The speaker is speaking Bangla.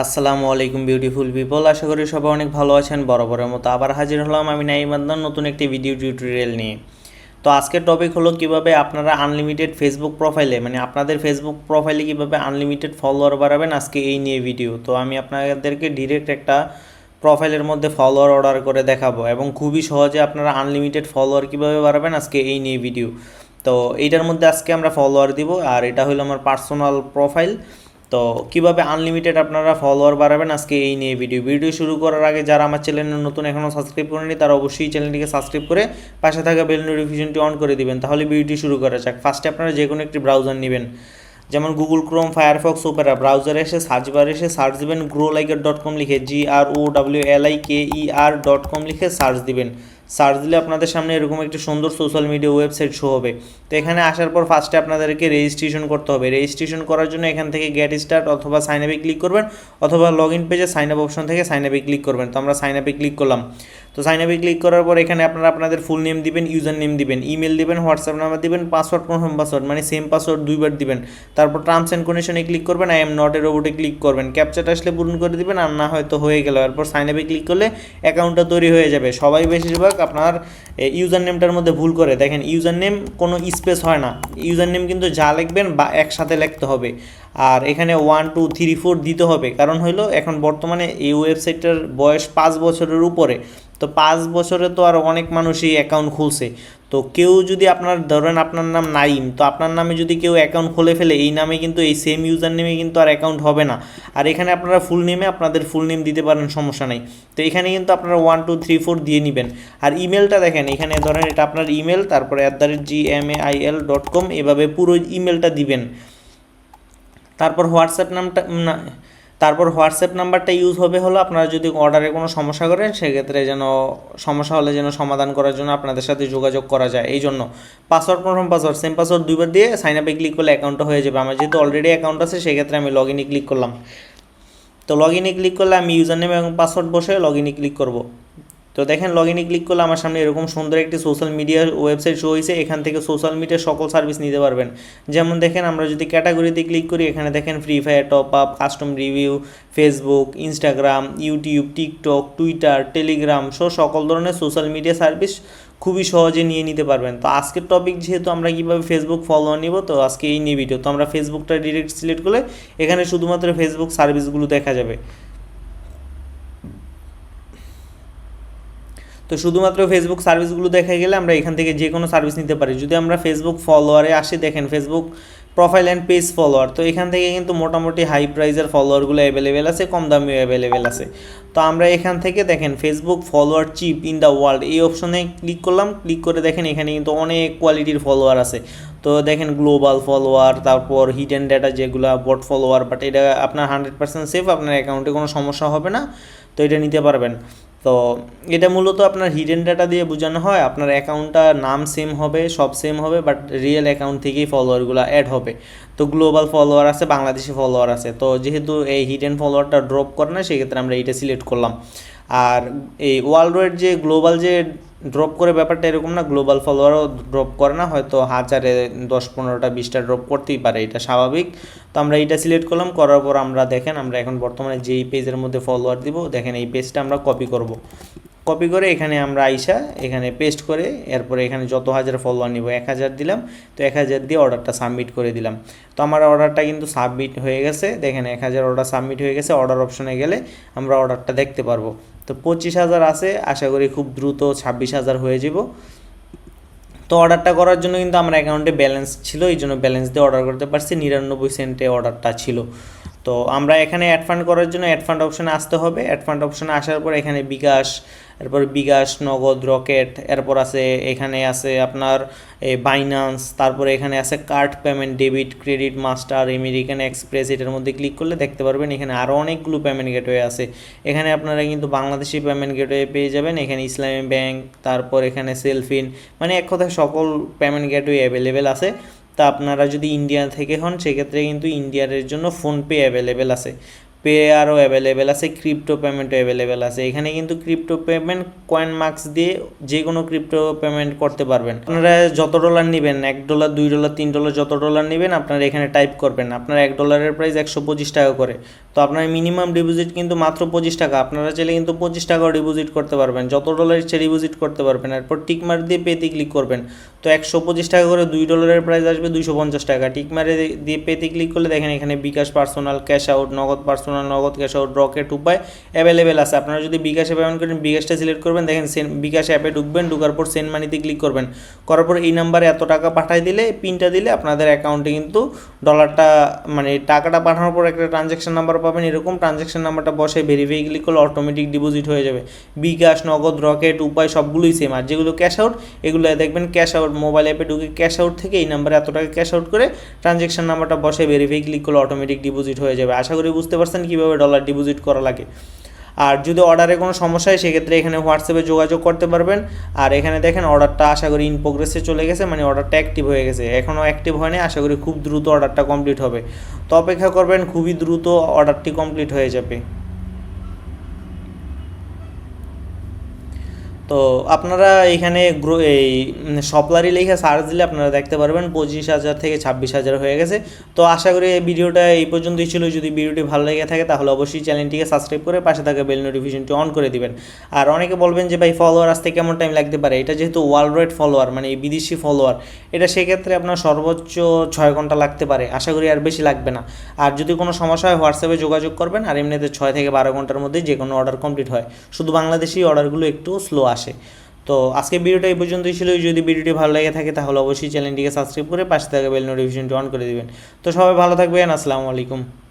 আসসালামু আলাইকুম বিউটিফুল পিপল, আশা করি সবাই অনেক ভালো আছেন। বরাবরের মতো আবার হাজির হলাম আমি নাইম আদনান নতুন একটি ভিডিও টিউটোরিয়াল নিয়ে। তো আজকের টপিক হলো কিভাবে আপনারা আনলিমিটেড ফেসবুক প্রোফাইলে আপনাদের ফেসবুক প্রোফাইলে কিভাবে আনলিমিটেড ফলোয়ার বাড়াবেন, আজকে এই নিয়ে ভিডিও। তো আমি আপনাদেরকে ডিরেক্ট একটা প্রোফাইলের মধ্যে ফলোয়ার অর্ডার করে দেখাবো এবং খুবই সহজে আপনারা আনলিমিটেড ফলোয়ার কিভাবে বাড়াবেন, আজকে এই নিয়ে ভিডিও। তো এইটার মধ্যে আজকে আমরা ফলোয়ার দিব, আর এটা হলো আমার পার্সোনাল প্রোফাইল। তো কিভাবে আনলিমিটেড আপনারা ফলোয়ার বাড়াবেন, আজকে এই নিয়ে ভিডিও শুরু করার আগে যারা আমার চ্যানেলে নতুন এখনও সাবস্ক্রাইব করেনি তারা অবশ্যই চ্যানেলটিকে সাবস্ক্রাইব করে পাশে থাকা বেল নোটিফিকেশনটি অন করে দিবেন, তাহলে ভিডিওটি শুরু করা যাক। ফার্স্টে আপনারা যে কোনো একটি ব্রাউজার নেবেন, যেমন গুগল ক্রোম, ফায়ারফক্স, ওপেরা। ব্রাউজারে এসে সার্চ বারে এসে সার্চ দিবেন growliker.com লিখে, growliker.com লিখে সার্চ দিবেন। সার্চ দিলে আপনাদের সামনে এরকম একটি সুন্দর সোশ্যাল মিডিয়া ওয়েবসাইট শো হবে। তো এখানে আসার পর ফার্স্টে আপনাদেরকে রেজিস্ট্রেশন করতে হবে। রেজিস্ট্রেশন করার জন্য এখান থেকে গেট স্টার্ট অথবা সাইন আপে ক্লিক করবেন, অথবা লগ ইন পেজে সাইন আপ অপশন থেকে সাইন আপে ক্লিক করবেন। তো আমরা সাইন আপে ক্লিক করলাম। তো সাইন আপে ক্লিক করার পর এখানে আপনারা আপনাদের ফুল নেম দিবেন, ইউজার নেম দিবেন, ইমেল দিবেন, হোয়াটসঅ্যাপ নাম্বার দিবেন, পাসওয়ার্ড কনফার্ম পাসওয়ার্ড মানে সেম পাসওয়ার্ড দুইবার দিবেন। তারপর টার্মস অ্যান্ড কন্ডিশনে ক্লিক করবেন, আই এম নট এ রোবটে ক্লিক করবেন, ক্যাপচাটা আসলে পূরণ করে দিবেন, আর না হয়তো হয়ে গেল। এরপর সাইন আপে ক্লিক করলে অ্যাকাউন্টটা তৈরি হয়ে যাবে। সবাই বেশিরভাগ আপনার ইউজার নেমটার মধ্যে ভুল করে, দেখেন ইউজার নেম কোনো স্পেস হয় না, ইউজার নেম কিন্তু যা লিখবেন বা একসাথে লিখতে হবে। আর এখানে 1 2 3 4 দিতে হবে, কারণ হইলো এখন বর্তমানে এই ওয়েবসাইটটার বয়স 5 বছরের উপরে। তো 5 বছরে তো আর অনেক মানুষই অ্যাকাউন্ট খুলছে। তো কেউ যদি আপনার ধরেন আপনার নাম নাইম, তো আপনার নামে যদি কেউ অ্যাকাউন্ট খুলে ফেলে এই নামে কিন্তু এই সেম ইউজার নেমে কিন্তু আর অ্যাকাউন্ট হবে না। আর এখানে আপনারা ফুল নেমে আপনাদের ফুল নেম দিতে পারেন, সমস্যা নেই। তো এখানে কিন্তু আপনারা 1 2 3 4 দিয়ে নেবেন। আর ইমেলটা দেখেন, এখানে ধরেন এটা আপনার ইমেল, তারপরে @gmail.com এভাবে পুরো ইমেলটা দিবেন। তারপর হোয়াটসঅ্যাপ নাম্বারটা ইউজ হবে হলো আপনারা যদি অর্ডারে কোনো সমস্যা করেন সেক্ষেত্রে যেন সমস্যা হলে যেন সমাধান করার জন্য আপনাদের সাথে যোগাযোগ করা যায়। এই জন্য password confirm password same password দুইবার দিয়ে সাইন আপে ক্লিক করলে অ্যাকাউন্টটা হয়ে যাবে। আমার যেহেতু অলরেডি অ্যাকাউন্ট আছে সেক্ষেত্রে আমি লগ ইনে ক্লিক করলাম। তো লগ ইনে ক্লিক করলে আমি ইউজার নেম এবং পাসওয়ার্ড বসে লগ ইনে ক্লিক করব। তো দেখেন লগ ইনে ক্লিক করলে আমার সামনে এরকম সুন্দর একটি সোশ্যাল মিডিয়া ওয়েবসাইট শো হয়েছে। এখান থেকে সোশ্যাল মিডিয়ার সকল সার্ভিস নিতে পারবেন। যেমন দেখেন আমরা যদি ক্যাটাগরিতে ক্লিক করি, এখানে দেখেন free fire, top up, custom review, Facebook, Instagram, YouTube, TikTok, Twitter, Telegram সকল ধরনের সোশ্যাল মিডিয়া সার্ভিস খুবই সহজে নিয়ে নিতে পারবেন। তো আজকের টপিক যেহেতু আমরা কীভাবে ফেসবুক ফলোয়ার নিব, তো আজকে এই নিয়ে ভিডিও। তো আমরা ফেসবুকটা ডিরেক্ট সিলেক্ট করলে এখানে শুধুমাত্র ফেসবুক সার্ভিসগুলো দেখা যাবে। তো শুধুমাত্র ফেসবুক সার্ভিসগুলো দেখা গেলে আমরা এখান থেকে যে কোনো সার্ভিস নিতে পারি। যদি আমরা ফেসবুক ফলোয়ারে আসি, দেখেন Facebook profile and page follower, তো এখান থেকে কিন্তু মোটামুটি হাই প্রাইজের ফলোয়ারগুলো অ্যাভেলেবেল আছে, কম দামিও অ্যাভেলেবেল আছে। তো আমরা এখান থেকে দেখেন Facebook follower cheap in the world এই অপশনে ক্লিক করলাম। ক্লিক করে দেখেন এখানে কিন্তু অনেক কোয়ালিটির ফলোয়ার আছে। তো দেখেন গ্লোবাল ফলোয়ার, তারপর হিডেন ডেটা যেগুলো বট ফলোয়ার, বাট এটা আপনার 100% সেফ, আপনার অ্যাকাউন্টে কোনো সমস্যা হবে না। তো এটা নিতে পারবেন। তো এটা মূলত আপনার হিডেন ডাটা দিয়ে বোঝানো হয়, আপনার অ্যাকাউন্টটা নাম সেম হবে, সব সেম হবে, বাট রিয়েল অ্যাকাউন্ট থেকেই ফলোয়ারগুলো অ্যাড হবে। তো গ্লোবাল ফলোয়ার আছে, বাংলাদেশি ফলোয়ার আছে। তো যেহেতু এই হিডেন ফলোয়ারটা ড্রপ করে না সেক্ষেত্রে আমরা এইটা সিলেক্ট করলাম। আর এই ওয়ার্ল্ড ওয়াইড যে গ্লোবাল যে ড্রপ করে ব্যাপারটা এরকম না, গ্লোবাল ফলোয়ারও ড্রপ করে না, হয়তো হাজারে 10 15টা 20টা ড্রপ করতেই পারে, এটা স্বাভাবিক। তো আমরা এইটা সিলেক্ট করলাম, করার পর আমরা দেখেন আমরা এখন বর্তমানে যেই পেজের মধ্যে ফলোয়ার দিব, দেখেন এই পেজটা আমরা কপি করব। কপি করে এখানে আমরা আইসা এখানে পেস্ট করে এরপরে এখানে যত হাজার ফলোয়ার নিব 1000 দিলাম। তো 1000 দিয়ে অর্ডারটা সাবমিট করে দিলাম। তো আমার অর্ডারটা কিন্তু সাবমিট হয়ে গেছে, দেখেন 1000 অর্ডার সাবমিট হয়ে গেছে। অর্ডার অপশনে গেলে আমরা অর্ডারটা দেখতে পারবো। তো 25,000 আছে, আশা করি খুব দ্রুত 26,000 হয়ে যাব। তো অর্ডারটা করার জন্য কিন্তু আমার অ্যাকাউন্টে ব্যালেন্স ছিল, এই জন্য ব্যালেন্স দিয়ে অর্ডার করতে পারছি। 99 সেন্টে অর্ডারটা ছিল। তো আমরা এখানে অ্যাড ফান্ড করার জন্য অ্যাড ফান্ড অপশানে আসতে হবে। অ্যাড ফান্ড অপশানে আসার পর এখানে বিকাশ, এরপর বিকাশ, নগদ, রকেট, এরপর আছে এখানে আছে আপনার বাইন্যান্স, তারপরে এখানে আছে card payment, debit, credit, master, American express. এটার মধ্যে ক্লিক করলে দেখতে পারবেন এখানে আরও অনেকগুলো পেমেন্ট গেটওয়ে আছে। এখানে আপনারা কিন্তু বাংলাদেশি পেমেন্ট গেটওয়ে পেয়ে যাবেন, এখানে ইসলামী ব্যাংক, তারপর এখানে সেলফিন, মানে এক কথায় সকল পেমেন্ট গেটওয়ে অ্যাভেলেবেল আছে। তা আপনারা যদি ইন্ডিয়া থেকে হন সেক্ষেত্রে কিন্তু ইন্ডিয়ার জন্য ফোনপে অ্যাভেলেবেল আছে। পেয়ারও অ্যাভেলেবেল আছে, ক্রিপ্টো পেমেন্টও অ্যাভেলেবেল আছে। এখানে কিন্তু ক্রিপ্টো পেমেন্ট কয়েন মার্কস দিয়ে যে কোনো ক্রিপ্টো পেমেন্ট করতে পারবেন। আপনারা যত ডলার নেবেন, $1, $2, $3 যত ডলার নেবেন আপনারা এখানে টাইপ করবেন। আপনার $1 প্রাইস 125 টাকা করে। তো আপনার মিনিমাম ডিপোজিট কিন্তু মাত্র 25 টাকা। আপনারা চাইলে কিন্তু 25 টাকাও ডিপোজিট করতে পারবেন, যত ডলার ইচ্ছে ডিপোজিট করতে পারবেন। এরপর টিকমার দিয়ে পেতে ক্লিক করবেন। তো 125 টাকা করে $2 প্রাইস আসবে 250 টাকা। টিকমারে দিয়ে পেতে ক্লিক করলে দেখেন এখানে বিকাশ পার্সোনাল, ক্যাশ আউট, নগদ পার্সোনাল, নগদ ক্যাশ আউট, রকেট উপায় অ্যাভেলেবেল আছে। আপনারা যদি বিকাশে পেমেন্ট করেন বিকাশটা সিলেক্ট করবেন, দেখেন বিকাশ অ্যাপে ঢুকবেন, ঢুকার পর সেন্ড মানিতে ক্লিক করবেন। করার পর এই নাম্বারে এত টাকা পাঠাই দিলে, পিনটা দিলে আপনাদের অ্যাকাউন্টে কিন্তু ডলারটা মানে টাকাটা পাঠানোর পর একটা ট্রানজ্যাকশন নাম্বার পাবেন। এরকম ট্রানজ্যাকশন নাম্বারটা বসে ভেরিফাই ক্লিক করলে অটোমেটিক ডিপোজিট হয়ে যাবে। বিকাশ, নগদ, রকেট উপায় সবগুলোই সেম। আর যেগুলো ক্যাশ আউট, এগুলো দেখবেন ক্যাশ আউট, মোবাইল অ্যাপে ঢুকে ক্যাশ আউট থেকে এই নাম্বারে এত টাকা ক্যাশ আউট করে ট্রানজ্যাকশন নাম্বারটা বসে ভেরিফাই ক্লিক করলে অটোমেটিক ডিপোজিট হয়ে যাবে। আশা করি বুঝতে পারছেন কীভাবে ডলার ডিপোজিট করা লাগে। আর যদি অর্ডারে কোনো সমস্যা হয় সেক্ষেত্রে এখানে হোয়াটসঅ্যাপে যোগাযোগ করতে পারবেন। আর এখানে দেখেন অর্ডারটা আশা করি ইন প্রোগ্রেসে চলে গেছে, মানে অর্ডারটা অ্যাক্টিভ হয়ে গেছে। এখনও অ্যাক্টিভ হয়নি, আশা করি খুব দ্রুত অর্ডারটা কমপ্লিট হবে। তো অপেক্ষা করবেন, খুবই দ্রুত অর্ডারটি কমপ্লিট হয়ে যাবে। তো আপনারা এখানে এই সপলারি লেখা সার্চ দিলে আপনারা দেখতে পারবেন 25,000 থেকে 26,000 হয়ে গেছে। তো আশা করি এই ভিডিওটা এই পর্যন্তই ছিল। যদি ভিডিওটি ভালো লেগে থাকে তাহলে অবশ্যই চ্যানেলটিকে সাবস্ক্রাইব করে পাশে থাকা বেল নোটিফিকেশনটি অন করে দিবেন। আর অনেকে বলবেন যে ভাই ফলোয়ার আসতে কেমন টাইম লাগতে পারে, এটা যেহেতু ওয়ার্ল্ড ওয়াইড ফলোয়ার মানে এই বিদেশি ফলোয়ার, এটা সেক্ষেত্রে আপনার সর্বোচ্চ 6 ঘন্টা লাগতে পারে, আশা করি আর বেশি লাগবে না। আর যদি কোনো সমস্যা হয় হোয়াটসঅ্যাপে যোগাযোগ করবেন। আর এমনিতে 6 থেকে 12 ঘন্টার মধ্যে যে কোনো অর্ডার কমপ্লিট হয়, শুধু বাংলাদেশি অর্ডারগুলো একটু স্লো আসে। তো আজকে ভিডিওটা এই পর্যন্তই ছিল। যদি ভিডিওটি ভালো লেগে থাকে তাহলে অবশ্যই চ্যানেলটিকে সাবস্ক্রাইব করে পাশে থাকা বেল নোটিফিকেশনটি অন করে দিবেন। তো সবাই ভালো থাকবেন, আসসালামু আলাইকুম।